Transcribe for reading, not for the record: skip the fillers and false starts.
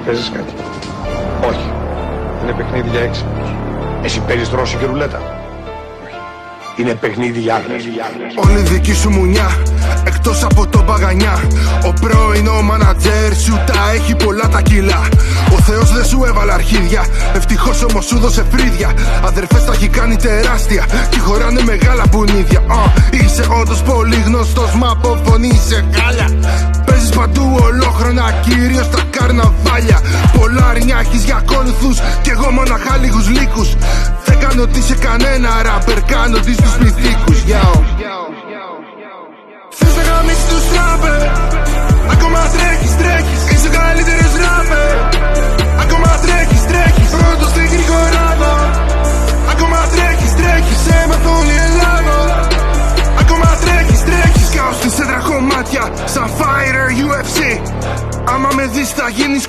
Παίζεις κάτι? Όχι. Είναι παιχνίδι για έξυπνους. Εσύ παίζεις τρόσο και ρουλέτα? Είναι παιχνίδι για άντρες. Όλη δική σου μουνιά, εκτός από το μπαγανιά. Ο πρώην ο μάνατζερ σου τα έχει πολλά τα κιλά. Ο Θεός δεν σου έβαλε αρχίδια, ευτυχώς όμως σου δώσε φρύδια. Αδερφές τα έχει κάνει τεράστια κι χωράνε μεγάλα μπουνίδια. Είσαι όντως πολύ γνωστός, μα από φωνή είσαι χάλια. Παίζεις παντού ολόχρονα, κυρίως στα καρναβάλια. Πολλά αρνιά έχεις για ακόλουθους κι εγώ μοναχά λίγους λύκους. Δεν κάνω τι σε κανένα ράπερ, κάνω τι στους μυθίκους. Θες να γαμίσεις τους ράπερ, ακόμα τρέχεις. Είσαι ο καλύτερος ράπερ, ακόμα τρέχεις. Πρώτος στην γρηγοράδα, ακόμα τρέχεις. Έμαθα όλη η Ελλάδα, ακόμα τρέχεις. Κάω στην σέντρα κομμάτια, σαν fighter UFC. Άμα με δεις θα γίνεις